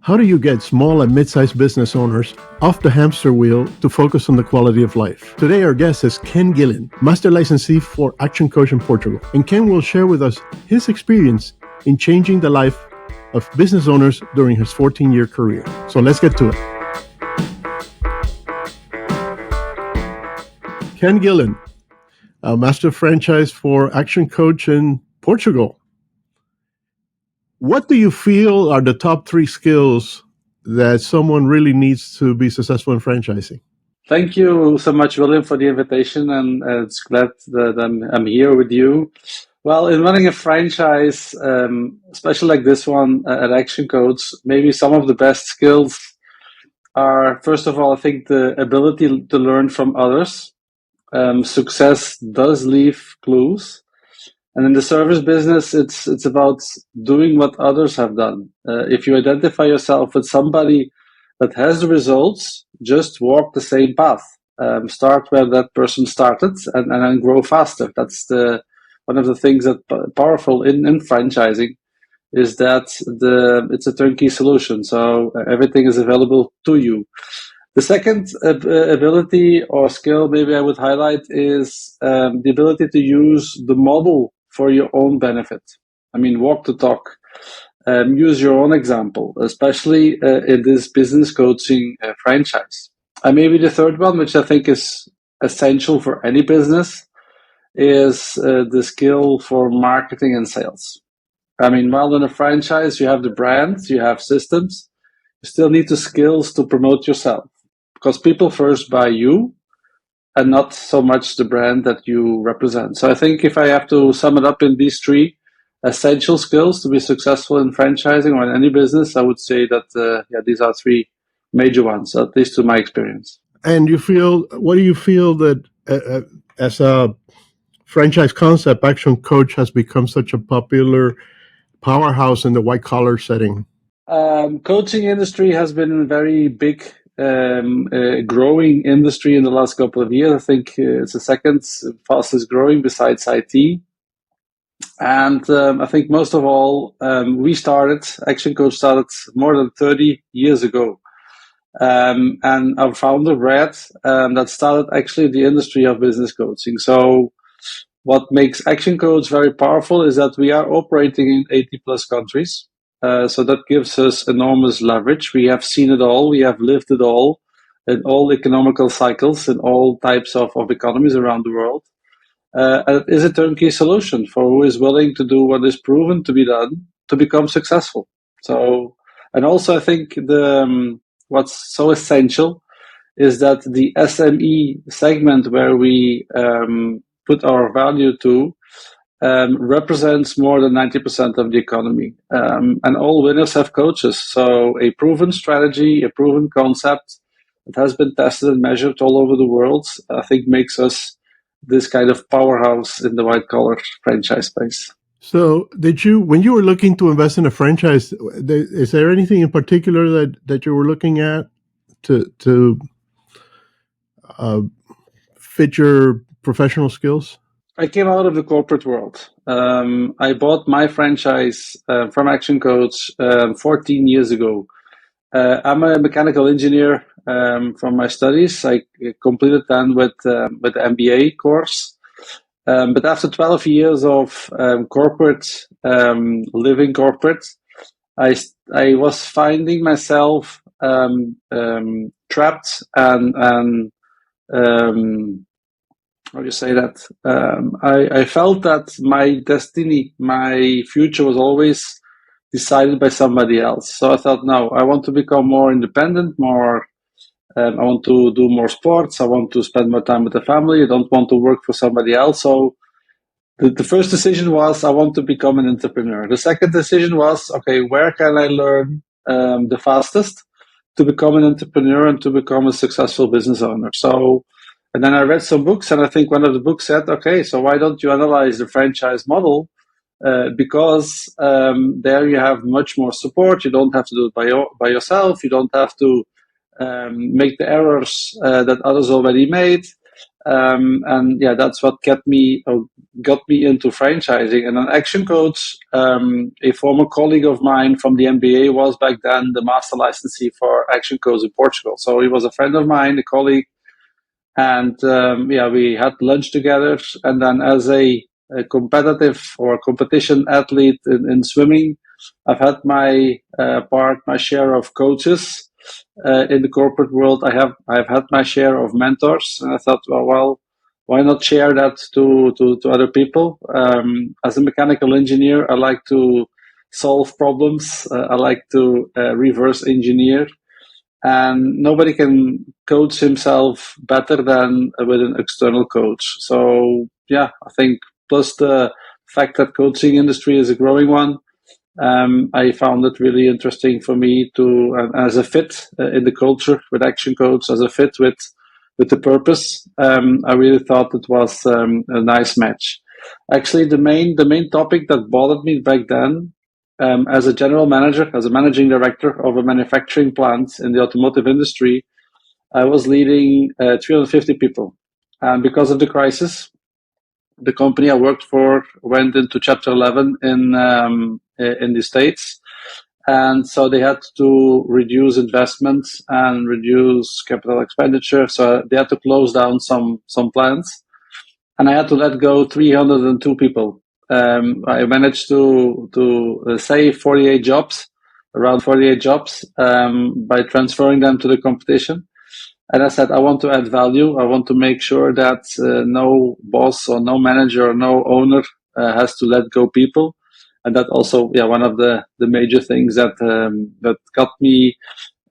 How do you get small and mid-sized business owners off the hamster wheel to focus on the quality of life? Today, our guest is Ken Gielen, Master Licensee for ActionCoach in Portugal. And Ken will share with us his experience in changing the life of business owners during his 14-year career. So let's get to it. Ken Gielen, a Master Franchise for ActionCoach in Portugal. What do you feel are the top 3 skills that someone really needs to be successful in franchising? Thank you so much, William, for the invitation, and it's glad that I'm here with you. Well, in running a franchise, especially like this one at ActionCoach, maybe some of the best skills are, first of all, I think the ability to learn from others. Success does leave clues. And in the service business, it's about doing what others have done. If you identify yourself with somebody that has the results, just walk the same path. Start where that person started and then grow faster. That's one of the things that powerful in franchising is that it's a turnkey solution. So everything is available to you. The second ability or skill maybe I would highlight is the ability to use the model for your own benefit. I mean, walk the talk. Use your own example, especially in this business coaching franchise. And maybe the third one, which I think is essential for any business, is the skill for marketing and sales. I mean, while in a franchise, you have the brand, you have systems, you still need the skills to promote yourself. Because people first buy you and not so much the brand that you represent. So I think if I have to sum it up in these 3 essential skills to be successful in franchising or in any business, I would say that these are 3 major ones, at least to my experience. And what do you feel that as a franchise concept, ActionCoach has become such a popular powerhouse in the white collar setting? Coaching industry has been very big. Growing industry in the last couple of years. I think it's the second fastest growing besides IT. And I think most of all, ActionCoach started more than 30 years ago. And our founder, Brad, that started actually the industry of business coaching. So what makes ActionCoach very powerful is that we are operating in 80 plus countries. So that gives us enormous leverage. We have seen it all. We have lived it all in all economical cycles in all types of economies around the world. It is a turnkey solution for who is willing to do what is proven to be done to become successful. So, and also I think what's so essential is that the SME segment where we put our value to represents more than 90% of the economy. And all winners have coaches. So a proven strategy, a proven concept that has been tested and measured all over the world, I think makes us this kind of powerhouse in the white collar franchise space. So when you were looking to invest in a franchise, is there anything in particular that you were looking at to fit your professional skills? I came out of the corporate world. I bought my franchise from ActionCoach 14 years ago. I'm a mechanical engineer from my studies. I completed then with the MBA course. But after 12 years of corporate, living corporate, I was finding myself trapped and how do you say that? I felt that my destiny, my future was always decided by somebody else. So I thought, no, I want to become more independent, I want to do more sports. I want to spend more time with the family. I don't want to work for somebody else. So the first decision was I want to become an entrepreneur. The second decision was, okay, where can I learn the fastest to become an entrepreneur and to become a successful business owner? So, and then I read some books, and I think one of the books said, okay, so why don't you analyze the franchise model? Because there you have much more support. You don't have to do it by yourself. You don't have to make the errors that others already made. And yeah, that's what got me into franchising. And an action coach, a former colleague of mine from the MBA, was back then the master licensee for ActionCoach in Portugal. So he was a friend of mine, a colleague, and yeah, we had lunch together. And then as a competitive or competition athlete in swimming, I've had my share of coaches. In the corporate world, I've had my share of mentors, and I thought, well, why not share that to other people? As a mechanical engineer, I like to solve problems. I like to reverse engineer, and nobody can coach himself better than with an external coach. So yeah, I think plus the fact that coaching industry is a growing one, I found it really interesting for me to, as a fit in the culture with Action Coach, as a fit with the purpose. I really thought it was a nice match. Actually, the main topic that bothered me back then, as a general manager, as a managing director of a manufacturing plant in the automotive industry, I was leading 350 people, and because of the crisis, the company I worked for went into Chapter 11 in the States, and so they had to reduce investments and reduce capital expenditure. So they had to close down some plants, and I had to let go 302 people. I managed to save 48 jobs, around 48 jobs, by transferring them to the competition. And I said, I want to add value. I want to make sure that no boss or no manager or no owner has to let go people. And that also, yeah, one of the major things that that got me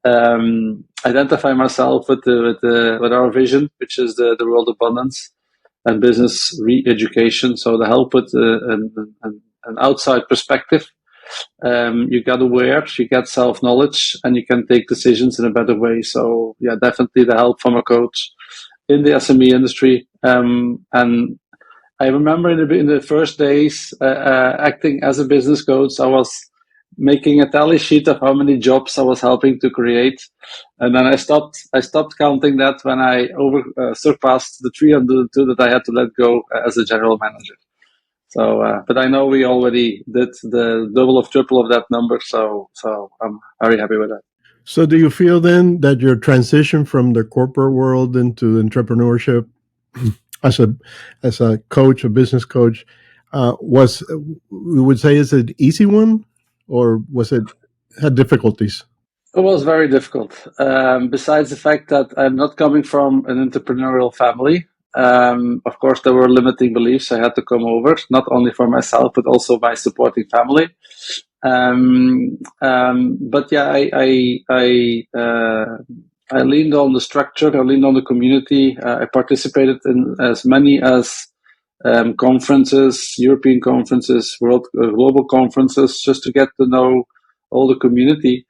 identify myself with our vision, which is the world abundance and business re-education. So to help with an outside perspective, you get aware, you get self-knowledge, and you can take decisions in a better way. So yeah, definitely the help from a coach in the SME industry. And I remember in the first days acting as a business coach, I was making a tally sheet of how many jobs I was helping to create, and then I stopped counting that when I surpassed the 302 that I had to let go as a general manager. So, but I know we already did the double of triple of that number, so I'm very happy with that. So, do you feel then that your transition from the corporate world into entrepreneurship as a coach, a business coach, was, we would say, is it an easy one, or was it had difficulties? It was very difficult. Besides the fact that I'm not coming from an entrepreneurial family, of course, there were limiting beliefs I had to come over, not only for myself, but also my supporting family. But yeah, I leaned on the structure, I leaned on the community. I participated in as many as conferences, European conferences, global conferences, just to get to know all the community.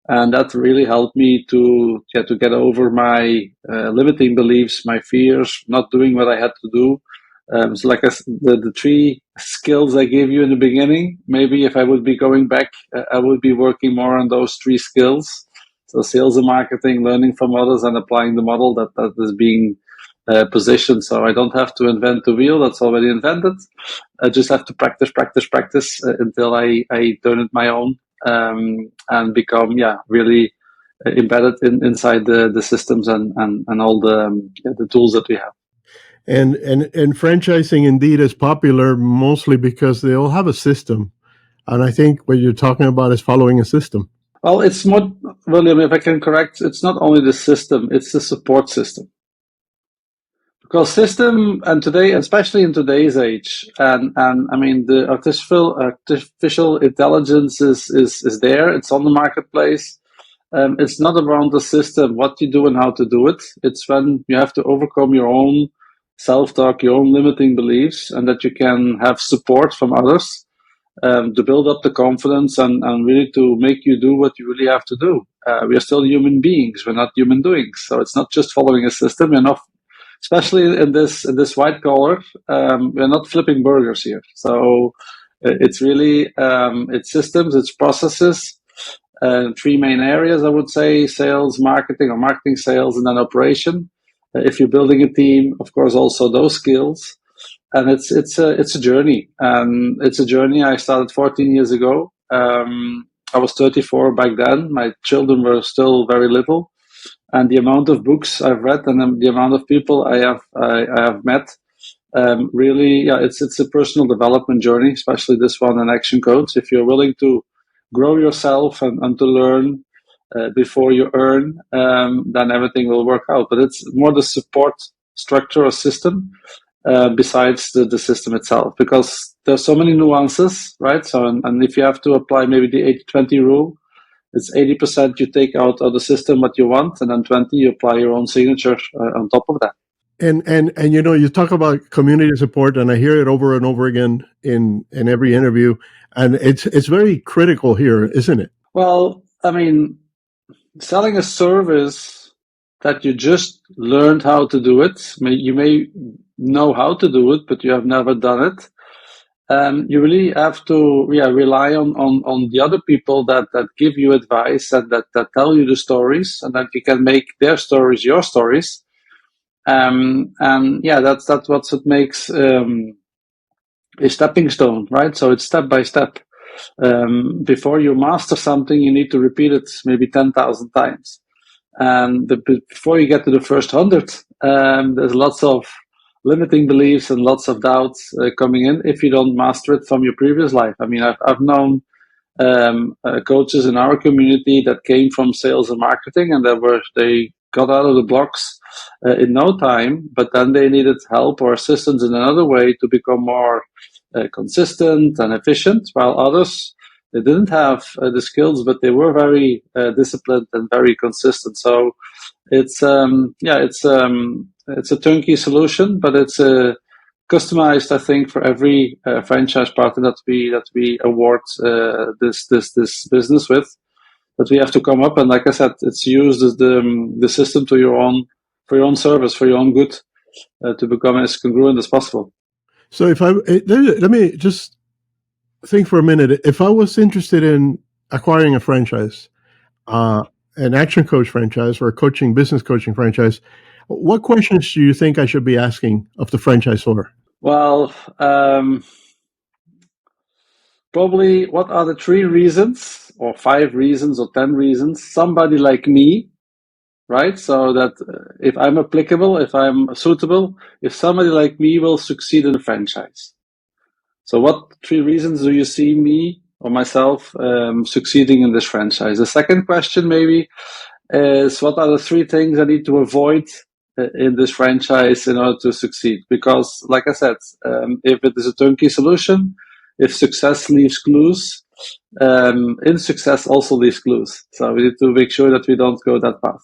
And that really helped me to get over my limiting beliefs, my fears, not doing what I had to do. So like the three skills I gave you in the beginning, maybe if I would be going back, I would be working more on those three skills. So sales and marketing, learning from others, and applying the model that is being positioned. So I don't have to invent the wheel, that's already invented. I just have to practice until I turn it my own, and become really embedded inside the systems and all the tools that we have. And franchising indeed is popular mostly because they all have a system. And I think what you're talking about is following a system. Well, it's more, William, if I can correct, it's not only the system, it's the support system. Because system, and today, especially in today's age, and I mean, the artificial intelligence is there, it's on the marketplace. It's not around the system, what you do and how to do it. It's when you have to overcome your own self-talk, your own limiting beliefs, and that you can have support from others to build up the confidence and really to make you do what you really have to do. We are still human beings, we're not human doings. So it's not just following a system, you're not, especially in this white collar, we're not flipping burgers here. So it's really, it's systems, it's processes. Three main areas, I would say: sales, marketing, or marketing, sales, and then operation. If you're building a team, of course, also those skills. And it's a journey. And it's a journey I started 14 years ago. I was 34 back then. My children were still very little, and the amount of books I've read and the amount of people I have met, really, yeah, it's a personal development journey, especially this one in Action Coach. If you're willing to grow yourself and to learn before you earn, then everything will work out. But it's more the support structure or system besides the system itself, because there's so many nuances, right? So, and if you have to apply maybe the 80-20 rule, it's 80% you take out of the system what you want, and then 20 you apply your own signature on top of that. And you talk about community support, and I hear it over and over again in every interview, and it's very critical here, isn't it? Well, I mean, selling a service that you just learned how to do it, you may know how to do it, but you have never done it. You really have to rely on the other people that give you advice and that tell you the stories, and that you can make their stories your stories. And that's what it makes a stepping stone, right? So it's step by step. Before you master something, you need to repeat it maybe 10,000 times. And before you get to the first 100, there's lots of limiting beliefs and lots of doubts coming in if you don't master it from your previous life. I mean, I've known coaches in our community that came from sales and marketing, and they got out of the blocks in no time, but then they needed help or assistance in another way to become more consistent and efficient, while others, they didn't have the skills, but they were very disciplined and very consistent. So it's a turnkey solution, but it's customized, I think, for every franchise partner that we award this business with. But we have to come up, and like I said, it's used as the system for your own service, for your own good, to become as congruent as possible. So let me just think for a minute. If I was interested in acquiring a franchise, an Action Coach franchise or a business coaching franchise, what questions do you think I should be asking of the franchisor? Well, probably what are the 3 reasons or 5 reasons or 10 reasons somebody like me, right? So that if I'm applicable, if I'm suitable, if somebody like me will succeed in a franchise. So what 3 reasons do you see me or myself succeeding in this franchise? The second question maybe is, what are the 3 things I need to avoid in this franchise in order to succeed? Because like I said, if it is a turnkey solution, if success leaves clues, insuccess also leaves clues. So we need to make sure that we don't go that path.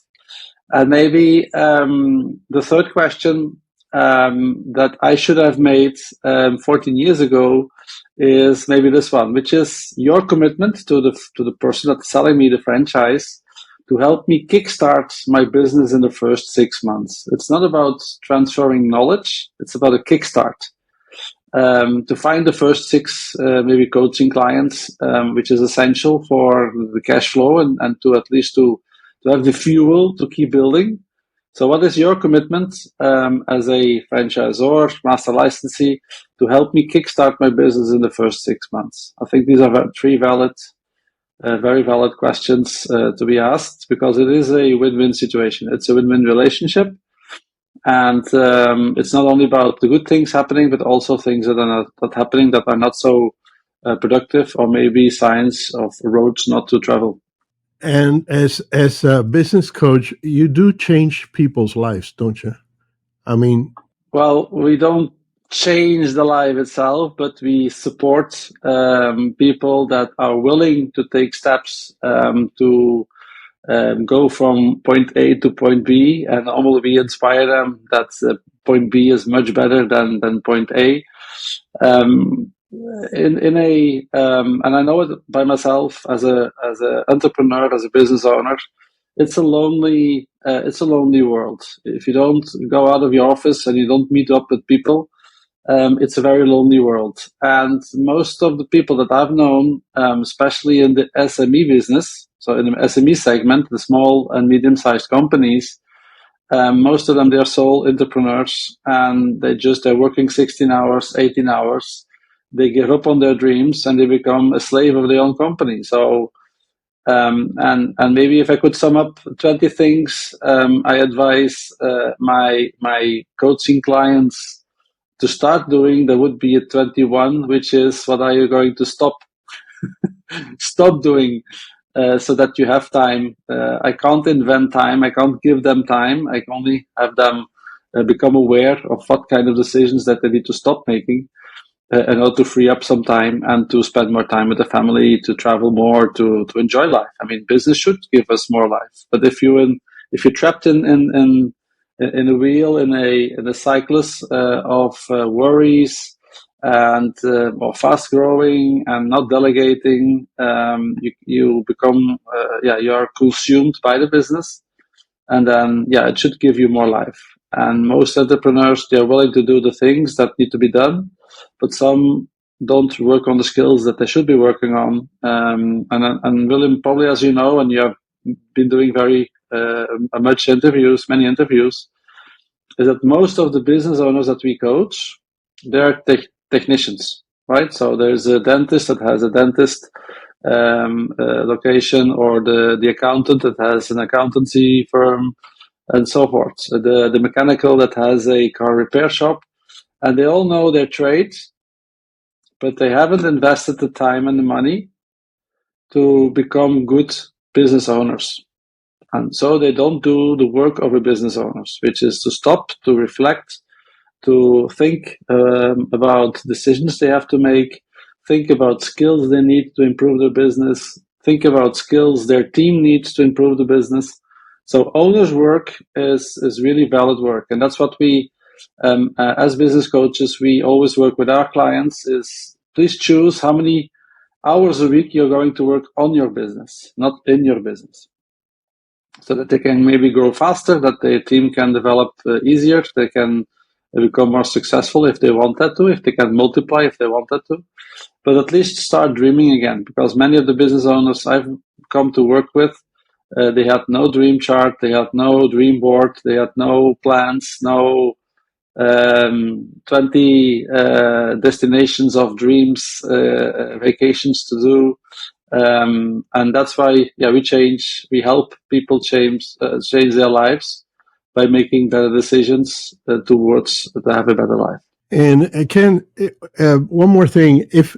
And maybe the third question that I should have made 14 years ago is maybe this one, which is your commitment to the person that's selling me the franchise to help me kickstart my business in the first 6 months. It's not about transferring knowledge; it's about a kickstart. To find the first 6 maybe coaching clients, which is essential for the cash flow and to at least to have the fuel to keep building. So what is your commitment as a franchisor, master licensee, to help me kickstart my business in the first 6 months? I think these are 3 very valid questions to be asked, because it is a win-win situation. It's a win-win relationship. And it's not only about the good things happening, but also things that are not happening, that are not so productive, or maybe signs of roads not to travel. And as a business coach, you do change people's lives, don't you? I mean, well, we don't change the life itself, but we support people that are willing to take steps to go from point A to point B, and normally we inspire them that point B is much better than point A. And I know it by myself as a entrepreneur, as a business owner. It's a lonely world. If you don't go out of your office and you don't meet up with people, it's a very lonely world. And most of the people that I've known, especially in the SME business, so in the SME segment, the small and medium-sized companies, Most of them, they're sole entrepreneurs, and they're working 16 hours, 18 hours. They give up on their dreams and they become a slave of their own company. So, and maybe if I could sum up 20 things, I advise my coaching clients to start doing, there would be a 21, which is, what are you going to stop doing? So that you have time. I can't invent time. I can't give them time. I can only have them become aware of what kind of decisions that they need to stop making in order to free up some time and to spend more time with the family, to travel more, to enjoy life. I mean, business should give us more life. But if you're trapped in a wheel, in a cyclus of worries, and or fast growing and not delegating, you become you are consumed by the business, and then it should give you more life. And most entrepreneurs, they are willing to do the things that need to be done, but some don't work on the skills that they should be working on. And William, probably as you know, and you have been doing very many interviews, is that most of the business owners that we coach, they're technicians, right? So there's a dentist that has a dentist location, or the accountant that has an accountancy firm, and so forth. The mechanical that has a car repair shop, and they all know their trade, but they haven't invested the time and the money to become good business owners. And so they don't do the work of a business owner, which is to stop, to reflect, to think about decisions they have to make, think about skills they need to improve their business, think about skills their team needs to improve the business. So owner's work is really valid work. And that's what we, as business coaches, we always work with our clients is, please choose how many hours a week you're going to work on your business, not in your business, so that they can maybe grow faster, that their team can develop easier, they can become more successful if they want that to, if they can multiply if they want that to. But at least start dreaming again, because many of the business owners I've come to work with, they had no dream chart, they had no dream board, they had no plans, no 20 destinations of dreams, vacations to do. And that's why, we help people change their lives by making better decisions towards to have a better life. And Ken, one more thing. If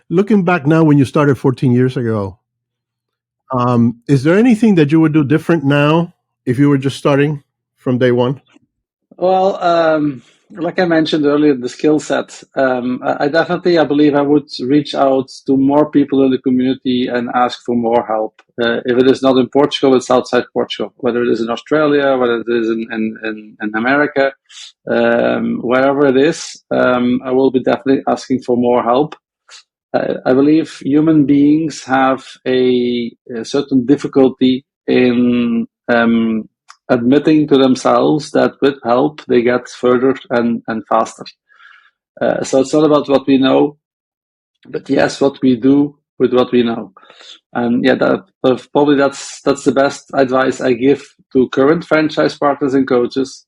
looking back now, when you started 14 years ago, is there anything that you would do different now if you were just starting from day one? Well, like I mentioned earlier, the skill set. I believe I would reach out to more people in the community and ask for more help. If it is not in Portugal, it's outside Portugal. Whether it is in Australia, whether it is in America, wherever it is, I will be definitely asking for more help. I believe human beings have a certain difficulty in admitting to themselves that with help they get further and faster. So it's not about what we know, but yes, what we do with what we know. And probably that's the best advice I give to current franchise partners and coaches,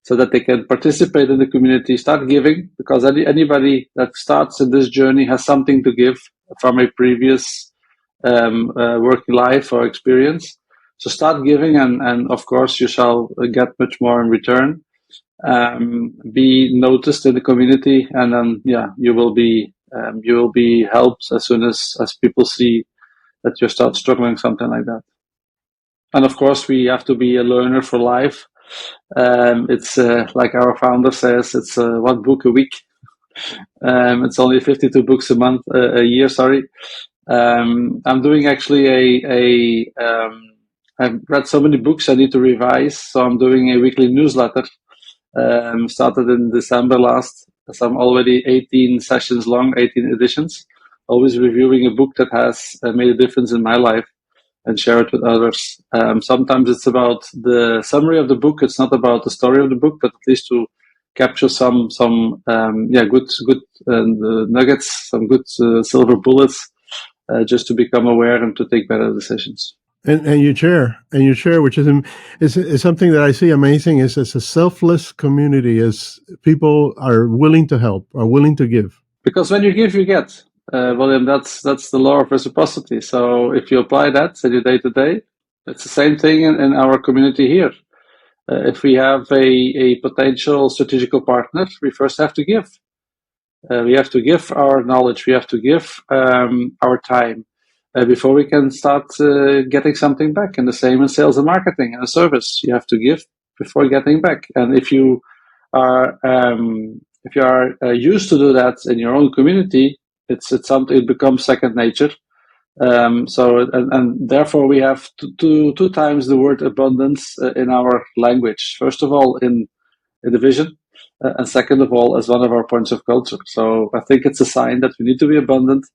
so that they can participate in the community, start giving, because anybody that starts in this journey has something to give from a previous working life or experience. So start giving, and of course you shall get much more in return. Be noticed in the community, and then you will be helped as soon as people see that you start struggling, something like that. And of course, we have to be a learner for life. It's like our founder says, it's one book a week. It's only 52 books a year. Sorry. I'm doing actually I've read so many books I need to revise, so I'm doing a weekly newsletter. Started in December last, so I'm already 18 sessions long, 18 editions, always reviewing a book that has made a difference in my life and share it with others. Sometimes it's about the summary of the book. It's not about the story of the book, but at least to capture some good nuggets, some good silver bullets, just to become aware and to take better decisions. And you share, which is something that I see amazing. Is a selfless community, as people are willing to help, are willing to give. Because when you give, you get. William, that's the law of reciprocity. So if you apply that in your day to day, it's the same thing in our community here. If we have a potential strategical partner, we first have to give. We have to give our knowledge. We have to give our time before we can start getting something back. And the same in sales and marketing and service. You have to give before getting back. And if you are used to do that in your own community, it's something. It becomes second nature. And therefore we have two times the word abundance in our language. First of all, in the vision, and second of all, as one of our points of culture. So I think it's a sign that we need to be abundant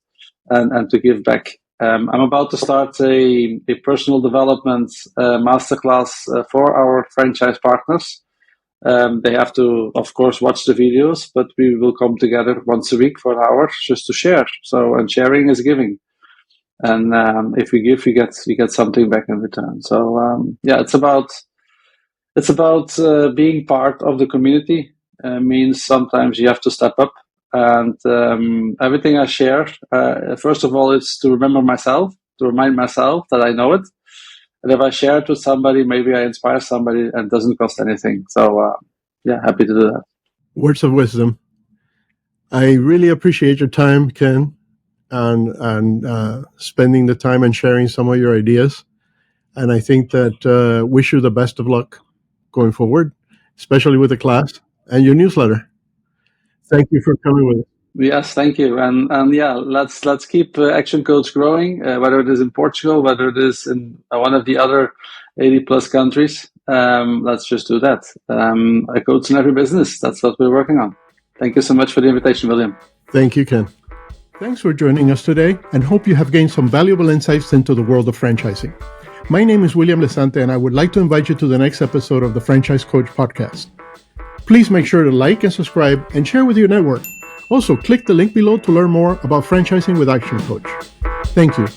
and to give back. I'm about to start a personal development masterclass for our franchise partners. They have to, of course, watch the videos, but we will come together once a week for an hour just to share. So, and sharing is giving. And if we give, we get something back in return. So it's about being part of the community. Means sometimes you have to step up, and everything I share, first of all, it's to remind myself that I know it. And if I share it with somebody, maybe I inspire somebody, and it doesn't cost anything. So happy to do that. Words of wisdom. I really appreciate your time, Ken, and spending the time and sharing some of your ideas. And I think that wish you the best of luck going forward, especially with the class and your newsletter. Thank you for coming with us. Yes, thank you. And let's keep Action Coach growing, whether it is in Portugal, whether it is in one of the other 80 plus countries. Let's just do that. I coach in every business. That's what we're working on. Thank you so much for the invitation, William. Thank you, Ken. Thanks for joining us today, and hope you have gained some valuable insights into the world of franchising. My name is William Lesante, and I would like to invite you to the next episode of the Franchise Coach podcast. Please make sure to like and subscribe and share with your network. Also, click the link below to learn more about franchising with Action Coach. Thank you.